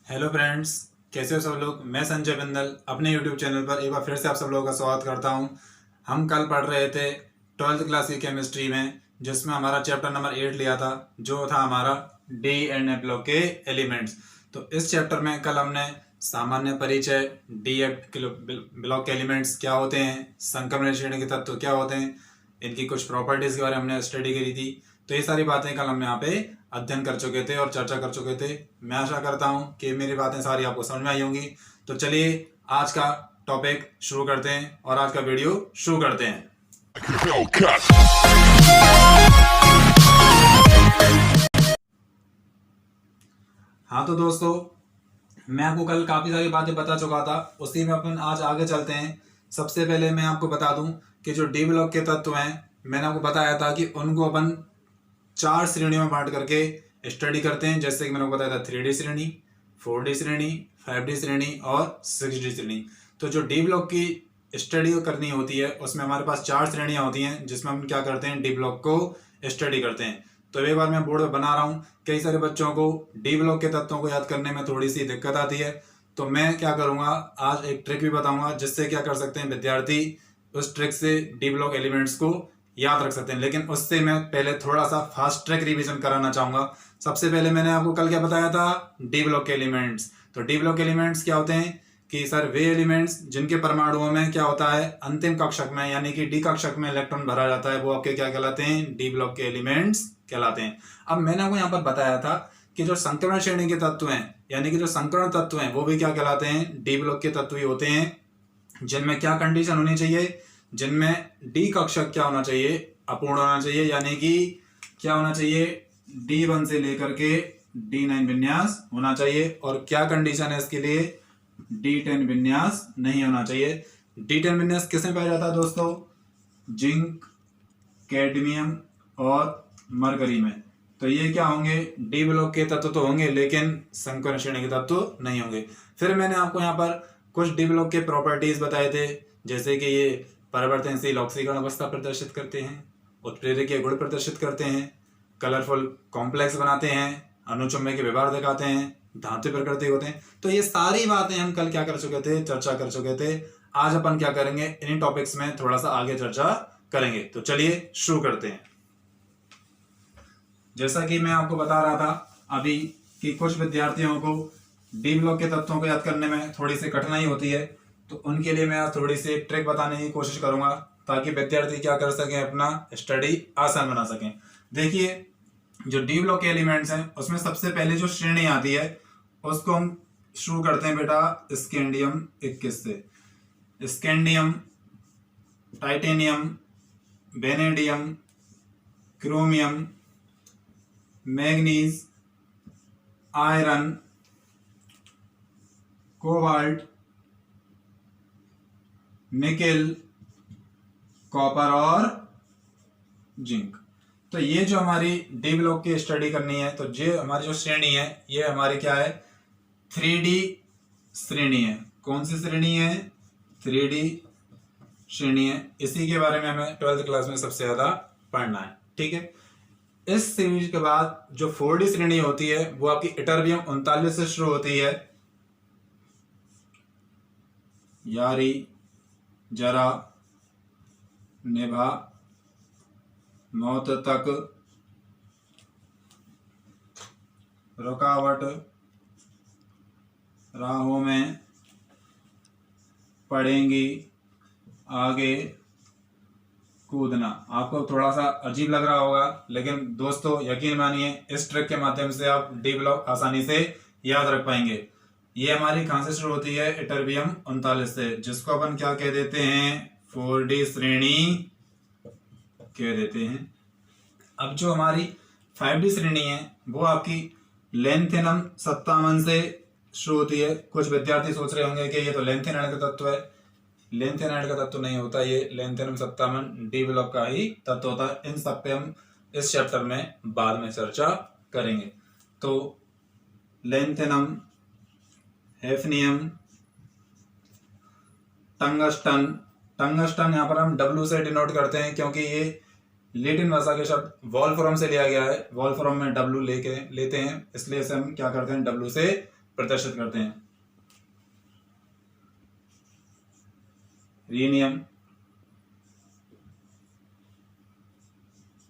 Hello friends, कैसे हो सब लोग। मैं संजय बिंदल अपने यूट्यूब चैनल पर एक बार फिर से आप सब लोगों का स्वागत करता हूं। हम कल पढ़ रहे थे 12th क्लास की केमिस्ट्री में, जिसमें हमारा चैप्टर नंबर 8 लिया था, जो था हमारा डी एंड एफ ब्लॉक के एलिमेंट्स। तो इस चैप्टर में कल हमने सामान्य परिचय, डी एफ ब्लॉक के एलिमेंट्स क्या होते हैं, संक्रमण श्रेणी के तत्व क्या होते हैं, इनकी कुछ प्रॉपर्टीज के बारे में हमने स्टडी करी थी। तो ये सारी बातें कल हम यहाँ पे अध्ययन कर चुके थे और चर्चा कर चुके थे। मैं आशा करता हूँ कि मेरी बातें सारी आपको समझ में आई होंगी। तो चलिए आज का टॉपिक शुरू करते हैं और आज का वीडियो शुरू करते हैं। हाँ तो दोस्तों, मैं आपको कल काफ़ी सारी बातें बता चुका था, उसी में अपन आज आगे चलते हैं। सबसे पहले मैं आपको बता दूं कि जो डी ब्लॉक के तत्व हैं, मैंने आपको बताया था कि उनको अपन 4 श्रेणियों में बांट करके स्टडी करते हैं। जैसे कि मैंने आपको बताया था 3D श्रेणी, 4D श्रेणी, 5D श्रेणी और 6D श्रेणी। तो जो डी ब्लॉक की स्टडी करनी होती है उसमें हमारे पास 4 श्रेणियाँ होती हैं, जिसमें हम क्या करते हैं, डी ब्लॉक को स्टडी करते हैं। तो एक बार मैं बोर्ड पे बना रहा हूँ, कई सारे बच्चों को डी ब्लॉक के तत्वों को याद करने में थोड़ी सी दिक्कत आती है। तो मैं क्या करूँगा, आज एक ट्रिक भी बताऊंगा जिससे क्या कर सकते हैं विद्यार्थी, उस ट्रिक से डी ब्लॉक एलिमेंट्स को याद रख सकते हैं। लेकिन उससे मैं पहले थोड़ा सा फास्ट ट्रैक रिवीजन कराना चाहूंगा। सबसे पहले मैंने आपको कल क्या बताया था, डी ब्लॉक के एलिमेंट्स। तो डी ब्लॉक एलिमेंट्स क्या होते हैं कि सर वे एलिमेंट्स जिनके परमाणुओं में क्या होता है, अंतिम कक्षक में यानी कि डी कक्षक में इलेक्ट्रॉन भरा जाता है, वो आपके क्या कहलाते हैं, डी ब्लॉक के एलिमेंट्स कहलाते हैं। अब मैंने आपको यहाँ पर बताया था कि जो संक्रमण श्रेणी के तत्व हैं, यानी कि जो संकरण तत्व हैं, वो भी क्या कहलाते हैं, डी ब्लॉक के तत्व ही होते हैं। जिनमें क्या कंडीशन होनी चाहिए, जिनमें डी कक्षक क्या होना चाहिए, अपूर्ण होना चाहिए, यानी कि क्या होना चाहिए, D1 से लेकर के D9 विन्यास होना चाहिए। और क्या कंडीशन है इसके लिए, D10 विन्यास नहीं होना चाहिए। D10 विन्यास किसमें पाया जाता है दोस्तों, जिंक, कैडमियम और मरकरी में। तो ये क्या होंगे, डी ब्लॉक के तत्व तो होंगे, लेकिन संकरण श्रेणी के तत्व नहीं होंगे। फिर मैंने आपको यहाँ पर कुछ डी ब्लॉक के प्रॉपर्टीज बताए थे, जैसे कि ये परिवर्तनशील ऑक्सीकरण अवस्था प्रदर्शित करते हैं, उत्प्रेरकीय गुण प्रदर्शित करते हैं, कलरफुल कॉम्प्लेक्स बनाते हैं, अनुचुंबकीय व्यवहार दिखाते हैं, धातु प्रकृति होते हैं। तो ये सारी बातें हम कल क्या कर चुके थे, चर्चा कर चुके थे। आज अपन क्या करेंगे, इन टॉपिक्स में थोड़ा सा आगे चर्चा करेंगे। तो चलिए शुरू करते हैं। जैसा कि मैं आपको बता रहा था अभी कि कुछ विद्यार्थियों को डी ब्लॉक के तत्वों को याद करने में थोड़ी सी कठिनाई होती है, तो उनके लिए मैं थोड़ी सी ट्रिक बताने की कोशिश करूंगा, ताकि विद्यार्थी क्या कर सकें, अपना स्टडी आसान बना सकें। देखिए, जो डी ब्लॉक के एलिमेंट्स हैं उसमें सबसे पहले जो श्रेणी आती है उसको हम शुरू करते हैं बेटा स्कैंडियम 21 से। Scandium, titanium, vanadium, chromium, manganese, iron, cobalt, nickel, copper और जिंक। तो ये जो हमारी डी ब्लॉक की स्टडी करनी है, तो ये हमारी जो श्रेणी है, ये हमारी क्या है, 3D श्रेणी है। कौन सी श्रेणी है, 3D श्रेणी है। इसी के बारे में हमें 12th क्लास में सबसे ज्यादा पढ़ना है, ठीक है। इस सीरीज के बाद जो 4D श्रेणी होती है वो आपकी इटर्बियम 39 से शुरू होती है। यारी, जरा, निभा, मौत तक, रुकावट, राहों में, पढ़ेंगी, आगे, कूदना। आपको थोड़ा सा अजीब लग रहा होगा, लेकिन दोस्तों यकीन मानिए इस ट्रिक के माध्यम से आप डी ब्लॉक आसानी से याद रख पाएंगे। ये हमारी कहां से शुरू होती है, इटर्बियम 39 से, जिसको अपन क्या कह देते हैं, 4D श्रेणी कह देते हैं। अब जो हमारी 5D श्रेणी है वो आपकी लेंथेनम 57 से शुरू होती है। कुछ विद्यार्थी सोच रहे होंगे कि ये तो लेंथेनाइड का तत्व है। लेंथेनाइड का तत्व नहीं होता, ये लेंथेनम 57 डी ब्लॉक का ही तत्व होता है। इन सब पे हम इस चैप्टर में बाद में चर्चा करेंगे। तो लेंथेनम, हेफनियम, टंगस्टन। टंगस्टन यहाँ पर हम W से डिनोट करते हैं, क्योंकि ये लैटिन भाषा के शब्द वॉल्फ्राम से लिया गया है। वॉल्फ्राम में W लेते हैं, इसलिए इसे हम क्या करते हैं, W से प्रदर्शित करते हैं। रीनियम,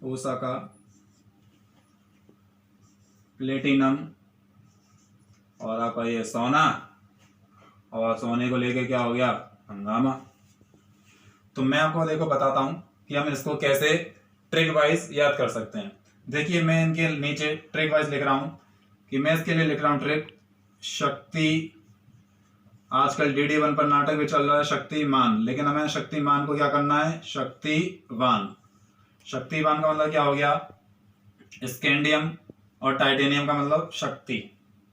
ओसाका, प्लेटिनम और आपका ये सोना, और सोने को लेके क्या हो गया, हंगामा। तो मैं आपको देखो बताता हूं कि हम इसको कैसे ट्रिक वाइज याद कर सकते हैं। देखिए मैं इनके नीचे ट्रिक वाइज लिख रहा हूं कि मैं इसके लिए लिख रहा हूं ट्रिक शक्ति। आजकल DD1 पर नाटक भी चल रहा है शक्तिमान, लेकिन हमें शक्तिमान को क्या करना है, शक्तिवान। शक्तिवान का मतलब क्या हो गया, स्कैंडियम और टाइटेनियम का मतलब शक्ति,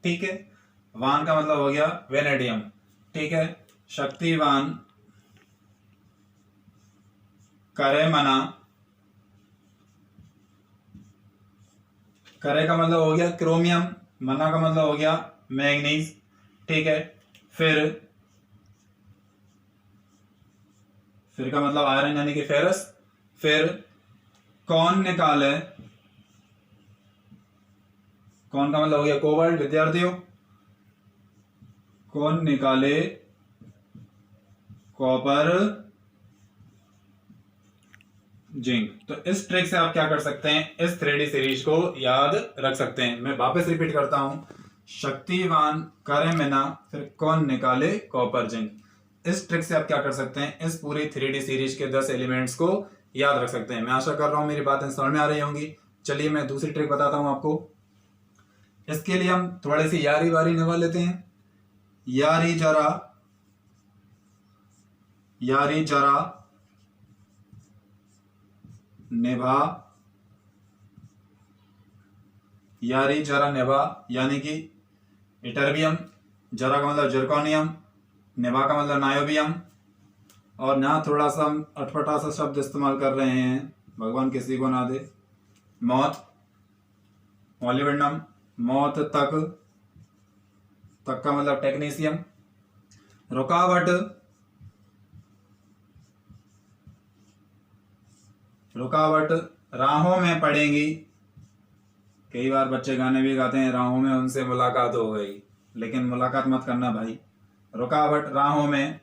ठीक है। वान का मतलब हो गया वेनेडियम, ठीक है। शक्तिवान करे मना, करे का मतलब हो गया क्रोमियम, मना का मतलब हो गया मैग्नीज, ठीक है। फिर का मतलब आयरन यानी कि फेरस। फिर कौन निकाले, कौन का मतलब हो गया कोबाल्ट। विद्यार्थियों, कौन निकाले कॉपर जिंक। तो इस ट्रिक से आप क्या कर सकते हैं, इस 3D सीरीज को याद रख सकते हैं। मैं वापस रिपीट करता हूं, शक्तिवान करे मिना, फिर कौन निकाले कॉपर जिंक। इस ट्रिक से आप क्या कर सकते हैं, इस पूरी 3D सीरीज के 10 एलिमेंट्स को याद रख सकते हैं। मैं आशा कर रहा हूं मेरी बातें समझ में आ रही होंगी। चलिए मैं दूसरी ट्रिक बताता हूं आपको। इसके लिए हम थोड़ी सी यारी वारी निभा लेते हैं। यारी जरा, यारी जरा निभा, यारी जरा निभा यानी कि इटर्बियम, जरा का मतलब जर्कोनियम, निभा का मतलब नायोबियम। और यहाँ थोड़ा सा हम अटपटा सा शब्द इस्तेमाल कर रहे हैं, भगवान किसी को ना दे। मौत, मॉलिबेंडम, मौत तक, तक का मतलब टेक्नीशियम। रुकावट, रुकावट राहों में पड़ेंगी। कई बार बच्चे गाने भी गाते हैं, राहों में उनसे मुलाकात हो गई, लेकिन मुलाकात मत करना भाई। रुकावट राहों में,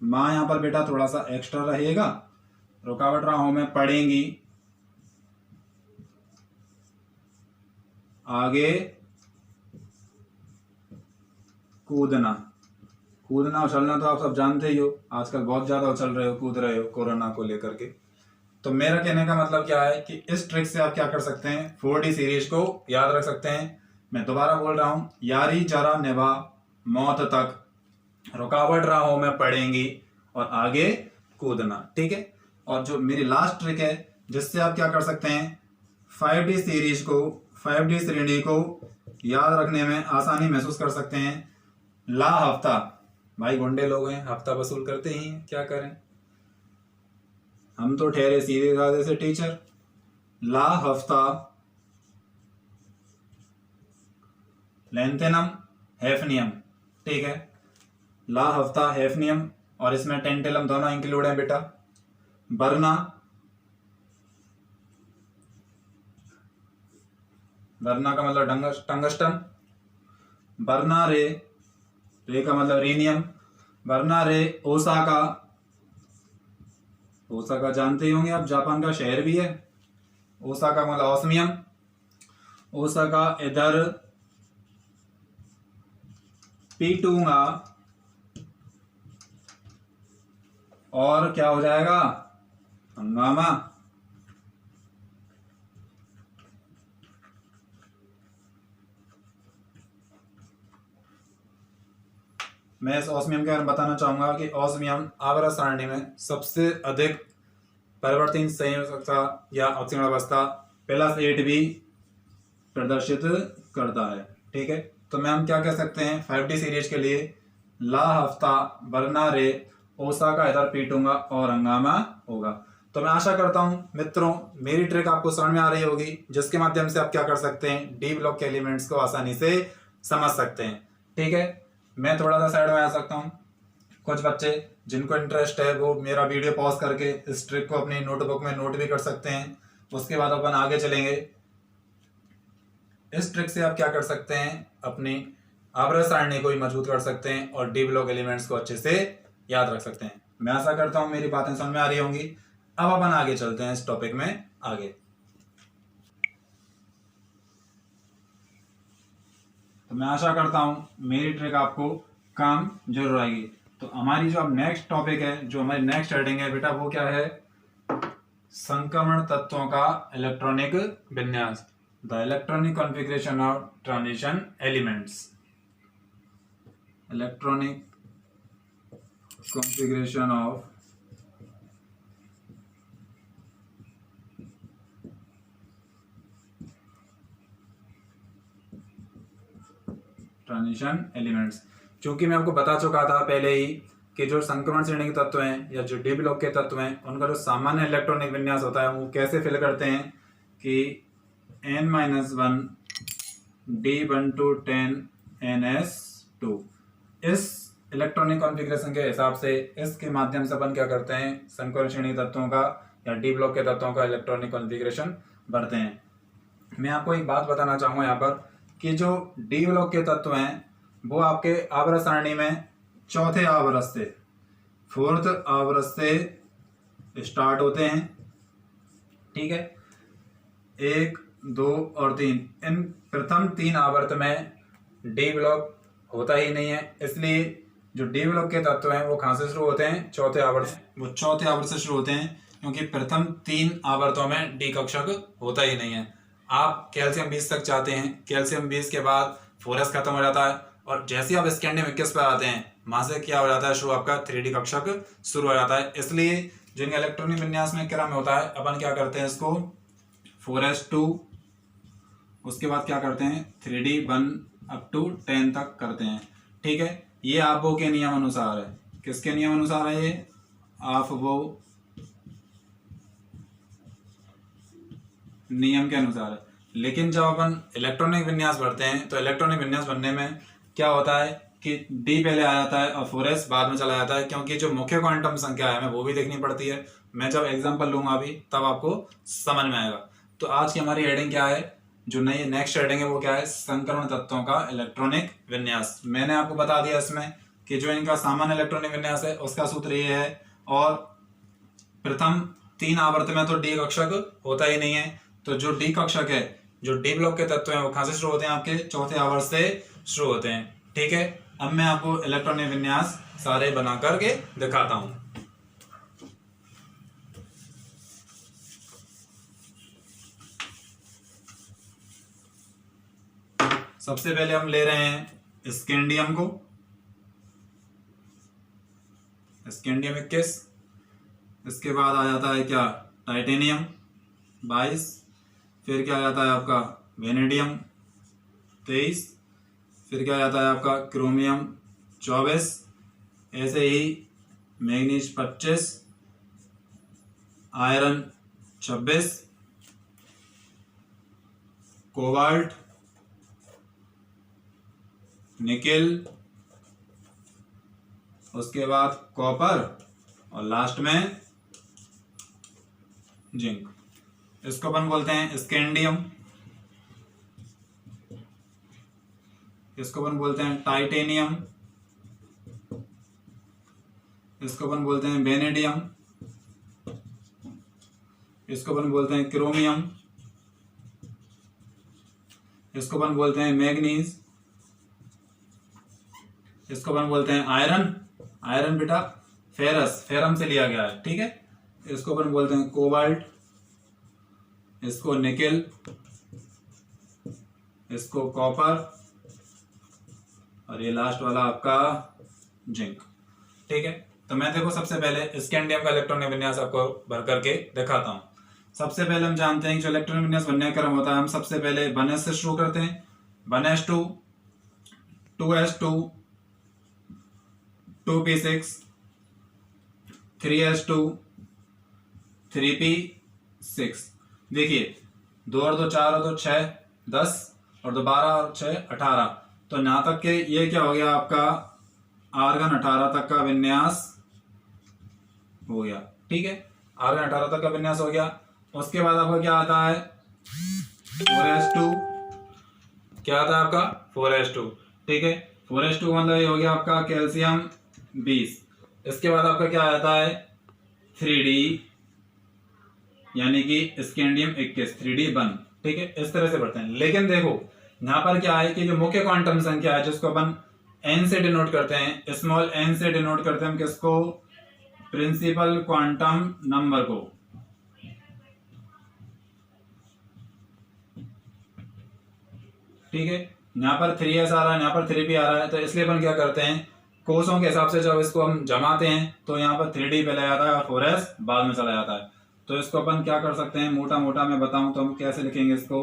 माँ यहां पर बेटा थोड़ा सा एक्स्ट्रा रहेगा। रुकावट राहों में पड़ेंगी, आगे कूदना। कूदना उछलना तो आप सब जानते ही हो, आजकल बहुत ज्यादा उछल रहे हो, कूद रहे हो कोरोना को लेकर के। तो मेरा कहने का मतलब क्या है कि इस ट्रिक से आप क्या कर सकते हैं, 4D सीरीज को याद रख सकते हैं। मैं दोबारा बोल रहा हूं, यारी जरा निभा, मौत तक, रुकावट राहों में पड़ेंगी और आगे कूदना, ठीक है। और जो मेरी लास्ट ट्रिक है जिससे आप क्या कर सकते हैं, 5D सीरीज को, 5D श्रेणी को याद रखने में आसानी महसूस कर सकते हैं। ला हफ्ता, भाई गुंडे लोग हैं, हफ्ता वसूल करते ही हैं, क्या करें, हम तो ठहरे सीधे साधे से टीचर। ला हफ्ता, लेंथेनम, हेफनियम, ठीक है। ला हफ्ता, हेफनियम, और इसमें टेंटेलम दोनों इंक्लूड है बेटा। बरना, बरना का मतलब टंगस्टन। बरना रे, रे का मतलब रीनियम। बरना रे ओसाका, ओसाका जानते ही होंगे आप, जापान का शहर भी है। ओसाका मतलब ऑस्मियम। ओसाका इधर पीटूंगा और क्या हो जाएगा, हंगामा। मैं इस ऑस्मियम के बारे में बताना चाहूंगा कि ऑस्मियम आवर्त सारणी में सबसे अधिक परिवर्तन संयोजकता या ऑक्सीजन अवस्था +8b प्रदर्शित करता है, ठीक है। तो मैं हम क्या कह सकते हैं 5D सीरीज के लिए, ला हफ्ता, बरना रे, ओसाका इधर पीटूंगा और हंगामा होगा। तो मैं आशा करता हूं मित्रों मेरी ट्रिक आपको समझ में आ रही होगी, जिसके माध्यम से आप क्या कर सकते हैं, डी ब्लॉक के एलिमेंट्स को आसानी से समझ सकते हैं, ठीक है। मैं थोड़ा सा साइड में आ सकता हूँ। कुछ बच्चे जिनको इंटरेस्ट है वो मेरा वीडियो पॉज करके इस ट्रिक को अपनी नोटबुक में नोट भी कर सकते हैं। उसके बाद अपन आगे चलेंगे। इस ट्रिक से आप क्या कर सकते हैं, अपनी आवर्त सारणी को भी मजबूत कर सकते हैं और डी ब्लॉक एलिमेंट्स को अच्छे से याद रख सकते हैं। मैं आशा करता हूं मेरी बातें समझ में आ रही होंगी। अब अपन आगे चलते हैं इस टॉपिक में आगे। तो मैं आशा करता हूं मेरी ट्रिक आपको काम जरूर आएगी। तो हमारी जो अब नेक्स्ट टॉपिक है, जो हमारी नेक्स्ट हेडिंग है बेटा, वो क्या है? संक्रमण तत्वों का इलेक्ट्रॉनिक विन्यास, the electronic configuration of transition elements. Electronic configuration of transition elements. क्योंकि मैं आपको बता चुका था पहले ही कि जो संक्रमण श्रेणी के तत्व हैं या जो डी ब्लॉक के तत्व हैं, उनका जो सामान्य इलेक्ट्रॉनिक विन्यास होता है वो कैसे फिल करते हैं कि n-1 D12 10NS2। इस इलेक्ट्रॉनिक कॉन्फ़िगरेशन के हिसाब से इसके माध्यम से अपन क्या करते हैं, संक्रमण श्रेणी तत्वों का या डी ब्लॉक के तत्वों का इलेक्ट्रॉनिक कॉन्फ़िगरेशन भरते हैं। मैं आपको एक बात बताना चाहूँगा यहाँ पर कि जो डी ब्लॉक के तत्व हैं वो आपके आवर्त सारणी में चौथे आवर्त से, फोर्थ आवर्त से स्टार्ट होते हैं। ठीक है, 1, 2 और 3, इन प्रथम 3 आवर्त में डी ब्लॉक होता ही नहीं है। इसलिए जो डी ब्लॉक के तत्व हैं वो कहाँ से शुरू होते हैं? चौथे आवर्त। वो चौथे आवर्त से शुरू होते हैं क्योंकि प्रथम 3 आवर्तों में डी कक्षक होता ही नहीं है। आप कैल्शियम 20 तक चाहते हैं, कैल्शियम 20 के बाद 4s खत्म हो जाता है और जैसे आप स्कैंडियम 21 पर आते हैं वहां से क्या हो जाता है, शुरू आपका 3D कक्षक शुरू हो जाता है। इसलिए जो इनका इलेक्ट्रॉनिक विन्यास में क्रम होता है, अपन क्या करते हैं इसको 4s2, उसके बाद क्या करते हैं 3D1 अप टू 10 तक करते हैं। ठीक है, ये आपो के नियम अनुसार है। किसके नियम अनुसार है? ये आपो नियम के अनुसार है। लेकिन जब अपन इलेक्ट्रॉनिक विन्यास भरते हैं तो इलेक्ट्रॉनिक विन्यास भरने में क्या होता है कि डी पहले आ जाता है और 4s बाद में चला जाता है, क्योंकि जो मुख्य क्वांटम संख्या है हमें वो भी देखनी पड़ती है। मैं जब एग्जांपल लूंगा अभी तब आपको समझ में आएगा। तो आज की हमारी हेडिंग क्या है, जो नई नेक्स्ट हेडिंग है वो क्या है? संक्रमण तत्वों का इलेक्ट्रॉनिक विन्यास। मैंने आपको बता दिया इसमें कि जो इनका सामान्य इलेक्ट्रॉनिक विन्यास है उसका सूत्र ये है, और प्रथम 3 आवर्त में तो डी कक्षक होता ही नहीं है। तो जो डी कक्षक है, जो डी ब्लॉक के तत्व हैं वो कहां से शुरू होते हैं? आपके चौथे आवर्त से शुरू होते हैं। ठीक है, अब मैं आपको इलेक्ट्रॉनिक विन्यास सारे बना करके दिखाता हूं। सबसे पहले हम ले रहे हैं स्कैंडियम को, स्कैंडियम 21। इसके बाद आ जाता है क्या? टाइटेनियम 22। फिर क्या आ जाता है आपका? वेनेडियम 23। फिर क्या आ जाता है आपका? क्रोमियम 24। ऐसे ही मैग्नीज 25, आयरन 26, कोबाल्ट, निकेल, उसके बाद कॉपर और लास्ट में जिंक। इसको अपन बोलते हैं स्कैंडियम, इसको अपन बोलते हैं टाइटेनियम, इसको अपन बोलते हैं वेनेडियम, इसको अपन बोलते हैं क्रोमियम, इसको अपन बोलते हैं मैग्नीज, इसको अपन बोलते हैं आयरन। आयरन बेटा फेरस, फेरम से लिया गया है। ठीक है, इसको अपन बोलते हैं कोबाल्ट, इसको निकेल, इसको कॉपर और ये लास्ट वाला आपका जिंक। ठीक है, तो मैं देखो सबसे पहले स्कैंडियम का इलेक्ट्रॉनिक विन्यास आपको भर करके दिखाता हूं। सबसे पहले हम जानते हैं कि जो इलेक्ट्रॉनिक विन्यास बनने का क्रम होता है, हम सबसे पहले 1s से शुरू करते हैं। 1s2, 2s2, 2p6, 3s2, 3p6। देखिए 2 और 2 4 और 2 6 10 और 2 12 और 6 18। तो यहां तक के ये क्या हो गया आपका? आर्गन 18 तक का विन्यास हो गया। ठीक है, आर्गन 18 तक का विन्यास हो गया। उसके बाद आपका क्या आता है? 4s2। क्या आता है आपका? 4s2। ठीक है। 4s2 मतलब ये हो गया आपका कैल्शियम 20। इसके बाद आपका क्या आता है 3D यानी कि स्कैंडियम 21 3D1। ठीक है, इस तरह से बढ़ते हैं। लेकिन देखो यहाँ पर क्या है कि जो मुख्य क्वांटम संख्या है जिसको अपन n से डिनोट करते हैं, स्मॉल n से डिनोट करते हैं हम किसको, प्रिंसिपल क्वांटम नंबर को। ठीक है, यहाँ पर 3s आ रहा है, यहाँ पर 3p आ रहा है, तो इसलिए अपन क्या करते हैं कोसों के हिसाब से जब इसको हम जमाते हैं तो यहाँ पर 3d पहले आता है और 4s बाद में चला जाता है। तो इसको अपन क्या कर सकते हैं, मोटा मोटा मैं बताऊं तो हम कैसे लिखेंगे इसको,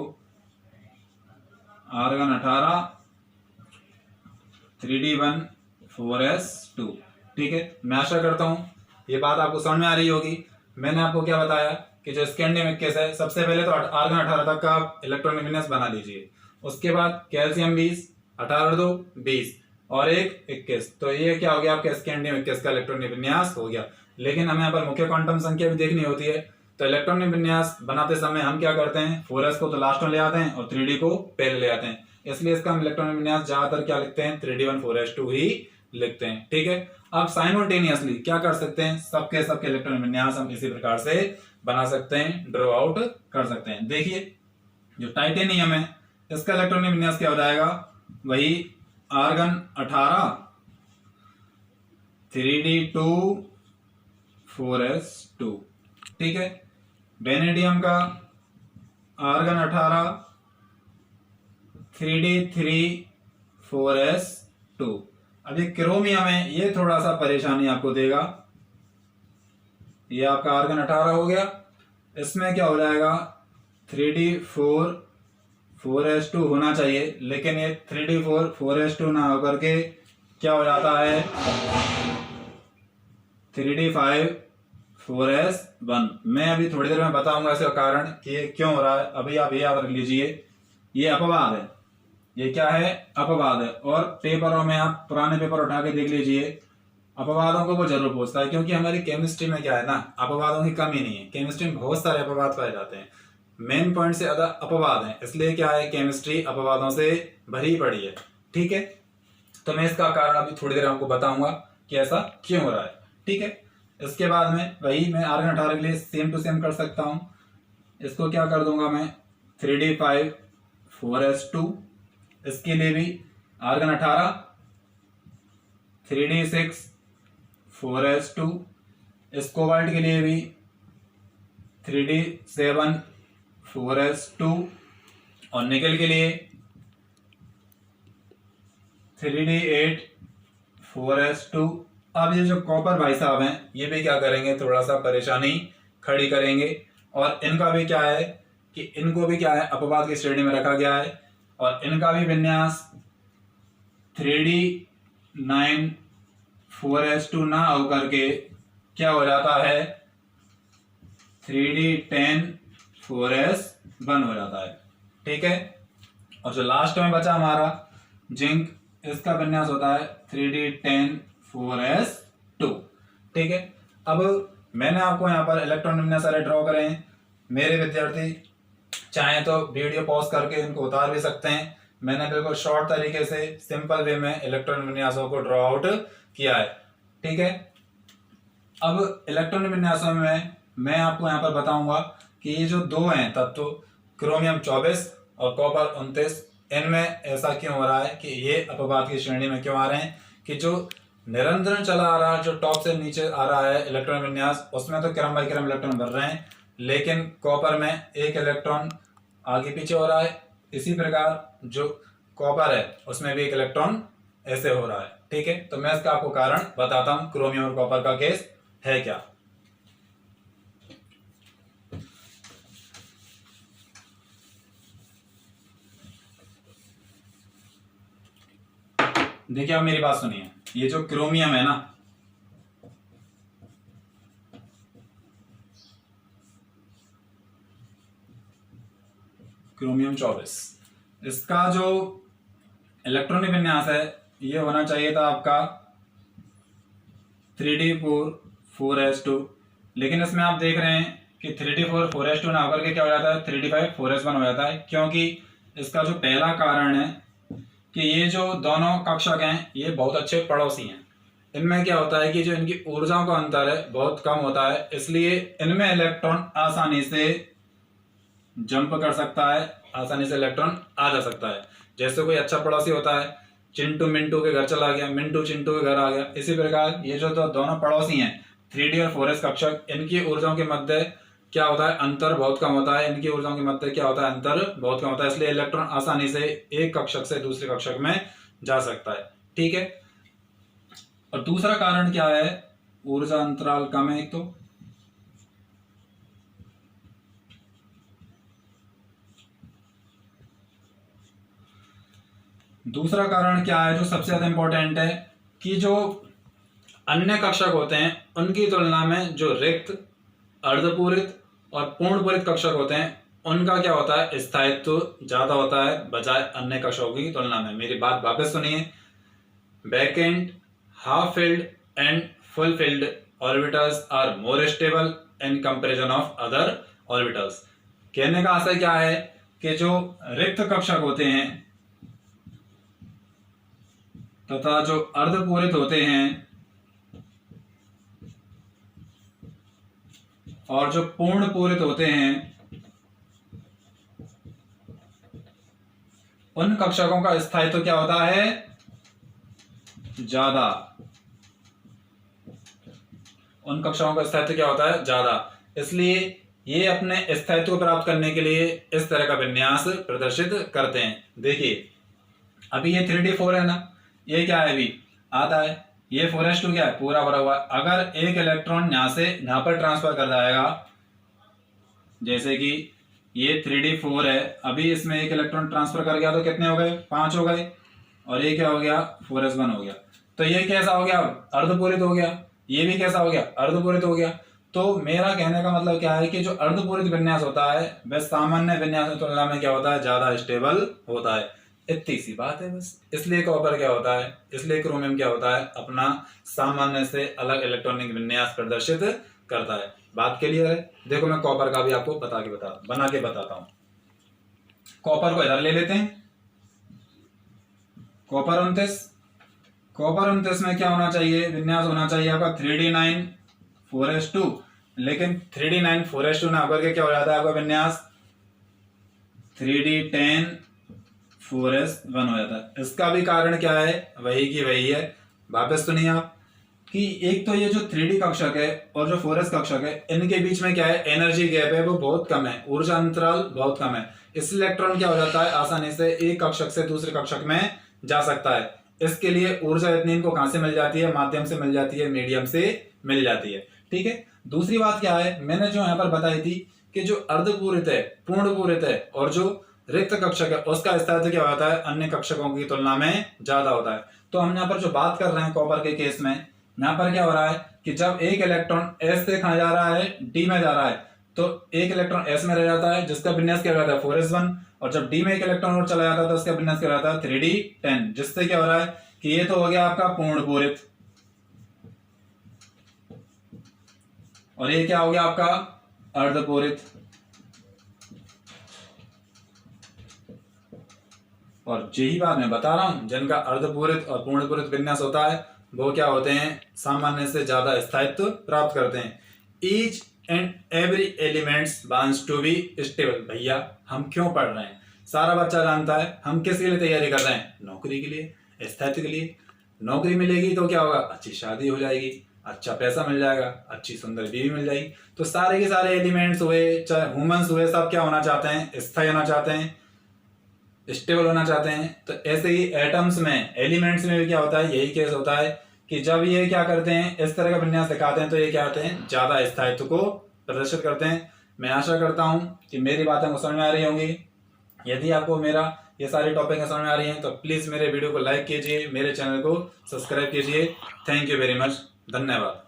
आर्गन 18 3d1 4s2। ठीक है, मैं आशा करता हूं ये बात आपको समझ में आ रही होगी। मैंने आपको क्या बताया कि जो स्कैंडियम 21 है, सबसे पहले तो आर्गन 18 तक का आप इलेक्ट्रॉनिक विन्यास बना लीजिए। उसके बाद कैल्शियम 20, 18 2 20 और एक 21, तो ये क्या हो गया आपका स्कैंडियम 21 का इलेक्ट्रॉनिक विन्यास हो गया। लेकिन हमें यहाँ पर मुख्य क्वांटम संख्या भी देखनी होती है, तो इलेक्ट्रॉनिक विन्यास बनाते समय हम क्या करते हैं 4s को तो लास्ट में ले आते हैं और 3d को पहले ले आते हैं। इसलिए इसका हम इलेक्ट्रॉनिक विन्यास ज्यादातर क्या लिखते हैं 3d1 4s2 ही लिखते हैं। ठीक है, अब साइमल्टेनियसली क्या कर सकते हैं, सबके सबके इलेक्ट्रॉनिक विन्यास हम इसी प्रकार से बना सकते हैं, ड्रॉ आउट कर सकते हैं। देखिए जो टाइटेनियम है इसका इलेक्ट्रॉनिक विन्यास क्या हो जाएगा, वही आर्गन 18 3d2 4s2। ठीक है, वेनेडियम का आर्गन 18 3d3 4s2। अभी क्रोमियम है, ये थोड़ा सा परेशानी आपको देगा। ये आपका आर्गन 18 हो गया, इसमें क्या हो जाएगा 3d4 4s2 होना चाहिए, लेकिन ये 3d4 4s2 ना होकर के क्या हो जाता है 3d5 4s1। मैं अभी थोड़ी देर में बताऊंगा इसका कारण कि ये क्यों हो रहा है। अभी आप ये याद रख लीजिए, ये अपवाद है, ये क्या है अपवाद है। और पेपरों में आप पुराने पेपर उठा के देख लीजिए, अपवादों को वो जरूर पूछता है, क्योंकि हमारी केमिस्ट्री में क्या है ना, अपवादों की कमी नहीं है। केमिस्ट्री में बहुत सारे अपवाद पाए जाते हैं, मेन पॉइंट से ज्यादा अपवाद है, इसलिए क्या है केमिस्ट्री अपवादों से भरी पड़ी है। ठीक है, तो मैं इसका कारण अभी थोड़ी देर आपको बताऊंगा कि ऐसा क्यों हो रहा है। ठीक है, इसके बाद में वही मैं आर्गन 18 के लिए सेम टू सेम कर सकता हूं। इसको क्या कर दूंगा मैं 3d5 4s2। इसके लिए भी आर्गन 18 3d6 4s2। इस कोबाल्ट के लिए भी 3d7 4s2 और निकल के लिए 3d8 4s2। अब ये जो कॉपर भाई साहब हैं ये भी क्या करेंगे, थोड़ा सा परेशानी खड़ी करेंगे। और इनका भी क्या है कि इनको भी क्या है अपवाद की श्रेणी में रखा गया है, और इनका भी विन्यास 3d9 4s2 ना होकर के क्या हो जाता है 3d10 4s1 हो जाता है। ठीक है, और जो लास्ट में बचा हमारा जिंक, इसका विन्यास होता है 3d10 4s2। ठीक है, अब मैंने आपको यहाँ पर इलेक्ट्रॉन विन्यास सारे ड्रॉ करे हैं। मेरे विद्यार्थी चाहे तो वीडियो पॉज करके इनको उतार भी सकते हैं। मैंने बिल्कुल शॉर्ट तरीके से सिंपल वे में इलेक्ट्रॉन विन्यासों को ड्रॉ आउट किया है। ठीक है, अब इलेक्ट्रॉन विन्यासों में मैं आपको यहाँ पर बताऊंगा कि ये जो दो हैं तत्व क्रोमियम 24 और कॉपर 29, इनमें ऐसा क्यों हो रहा है कि ये अपवाद की श्रेणी में क्यों आ रहे हैं, कि जो निरंतर चला आ रहा है, जो टॉप से नीचे आ रहा है इलेक्ट्रॉन विन्यास, उसमें तो क्रम बाई क्रम इलेक्ट्रॉन बढ़ रहे हैं, लेकिन कॉपर में एक इलेक्ट्रॉन आगे पीछे हो रहा है। इसी प्रकार जो कॉपर है उसमें भी एक इलेक्ट्रॉन ऐसे हो रहा है। ठीक है, तो मैं इसका आपको कारण बताता हूं क्रोमियम और कॉपर का केस है क्या। देखिए, आप मेरी बात सुनिए, ये जो क्रोमियम है ना, क्रोमियम 24, इसका जो इलेक्ट्रॉनिक विन्यास है ये होना चाहिए था आपका 3d4 4s2, लेकिन इसमें आप देख रहे हैं कि 3d4 4s2 ना होकर के क्या हो जाता है 3d5 4s1 हो जाता है, क्योंकि इसका जो पहला कारण है कि ये जो दोनों कक्षक हैं ये बहुत अच्छे पड़ोसी हैं। इनमें क्या होता है कि जो इनकी ऊर्जाओं का अंतर है बहुत कम होता है, इसलिए इनमें इलेक्ट्रॉन आसानी से जंप कर सकता है, आसानी से इलेक्ट्रॉन आ जा सकता है। जैसे कोई अच्छा पड़ोसी होता है, चिंटू मिंटू के घर चला गया, मिंटू चिंटू के घर आ गया, इसी प्रकार ये जो दोनों पड़ोसी हैं 3D और 4S कक्षक, इनकी ऊर्जाओं के मध्य क्या होता है, अंतर बहुत कम होता है। इनकी ऊर्जाओं के मध्य क्या होता है, अंतर बहुत कम होता है, इसलिए इलेक्ट्रॉन आसानी से एक कक्षक से दूसरे कक्षक में जा सकता है। ठीक है, और दूसरा कारण क्या है, ऊर्जा अंतराल कम है। एक तो दूसरा कारण क्या है जो सबसे ज्यादा इंपॉर्टेंट है, कि जो अन्य कक्षक होते हैं उनकी तुलना में जो रिक्त, अर्धपूरित और पूर्णपूरित कक्षक होते हैं उनका क्या होता है, स्थायित्व ज्यादा होता है बजाय अन्य कक्षकों की तुलना में। मेरी बात वापस सुनिए, vacant, half filled and full filled orbitals are more stable in comparison of other orbitals। कहने का आशय क्या है कि जो रिक्त कक्षक होते हैं तथा जो अर्धपूरित होते हैं और जो पूर्ण पूरित होते हैं उन कक्षकों का स्थायित्व क्या होता है, ज्यादा। उन कक्षाओं का स्थायित्व क्या होता है, ज्यादा। इसलिए ये अपने स्थायित्व को प्राप्त करने के लिए इस तरह का विन्यास प्रदर्शित करते हैं। देखिए अभी ये 3D4 है ना, ये क्या है, अभी आता है, ये 4s2 क्या है, पूरा भरा हुआ है। अगर एक इलेक्ट्रॉन यहां से यहां पर ट्रांसफर कर जाएगा, जैसे कि ये 3D4 है, अभी इसमें एक इलेक्ट्रॉन ट्रांसफर कर गया तो कितने हो गए, 5 हो गए, और ये क्या हो गया, 4s1 हो गया। तो ये कैसा हो गया, अर्धपूरित हो गया। ये भी कैसा हो गया, अर्धपूरित हो गया। तो मेरा कहने का मतलब क्या है कि जो अर्धपूरित विन्यास होता है वह सामान्य विन्यास की तुलना में क्या होता है, ज्यादा स्टेबल होता है। इतनी सी बात है बस। इसलिए कॉपर क्या होता है, इसलिए क्रोमियम क्या होता है, अपना सामान्य से अलग इलेक्ट्रॉनिक विन्यास प्रदर्शित करता है। बात क्लियर है। देखो मैं कॉपर का भी आपको बना के बताता हूं। कॉपर को इधर ले लेते हैं, कॉपर 29 में क्या होना चाहिए, विन्यास होना चाहिए आपका 3D9 4s2, लेकिन 3D9 4s2 ना होकर के क्या हो जाता है आपका विन्यास 3D10 4s1 हो जाता है। इसका भी कारण क्या है, वही की वही है। वापस सुनिए आप कि एक तो ये जो 3D कक्षक है और जो 4s कक्षक है, इनके बीच में क्या है, एनर्जी गैप है वो बहुत कम है, ऊर्जा अंतराल बहुत कम है। इस इलेक्ट्रॉन क्या हो जाता है, आसानी से एक कक्षक से दूसरे कक्षक में जा सकता है। इसके लिए ऊर्जा इतनी इनको कहां से मिल जाती है, माध्यम से मिल जाती है, मीडियम से मिल जाती है। ठीक है, दूसरी बात क्या है, मैंने जो यहाँ पर बताई थी कि जो अर्धपूरित है, पूर्णपूरित है और जो रिक्त कक्षक है उसका स्थायित्व क्या होता है, अन्य कक्षकों की तुलना में ज्यादा होता है। तो हम यहाँ पर जो बात कर रहे हैं कॉपर के केस में, यहाँ पर क्या हो रहा है कि जब एक इलेक्ट्रॉन S से कहा जा रहा है D में जा रहा है, तो एक इलेक्ट्रॉन S में रह जाता है जिसका विन्यास क्या रहता है 4s1, और जब D में एक इलेक्ट्रॉन और चला जाता है तो उसका विन्यास क्या रहता है 3D10, जिससे क्या हो रहा है कि ये तो हो गया आपका पूर्णपूरित और ये क्या हो गया आपका अर्धपूरित। और यही बात मैं बता रहा हूं, जिनका अर्धपूरित और पूर्णपूरित विन्यास होता है वो क्या होते हैं, सामान्य से ज्यादा स्थायित्व प्राप्त करते हैं। Each and every elements wants to be stable. भैया हम क्यों पढ़ रहे हैं, सारा बच्चा जानता है हम किसके लिए तैयारी कर रहे हैं, नौकरी के लिए, स्थायित्व के लिए। नौकरी मिलेगी तो क्या होगा, अच्छी शादी हो जाएगी, अच्छा पैसा मिल जाएगा, अच्छी सुंदर बीवी मिल जाएगी। तो सारे के सारे एलिमेंट्स हुए, चाहे ह्यूमंस हुए, सब क्या होना चाहते हैं, स्थायी होना चाहते हैं, स्टेबल होना चाहते हैं। तो ऐसे ही एटम्स में, एलिमेंट्स में भी क्या होता है, यही केस होता है कि जब ये क्या करते हैं, इस तरह का विन्यास दिखाते हैं तो ये क्या होते हैं, ज्यादा स्थायित्व को प्रदर्शित करते हैं। मैं आशा करता हूं कि मेरी बातें को समझ में आ रही होंगी। यदि आपको मेरा ये सारे टॉपिक समझ में आ रही हैं तो प्लीज मेरे वीडियो को लाइक कीजिए, मेरे चैनल को सब्सक्राइब कीजिए। थैंक यू वेरी मच, धन्यवाद।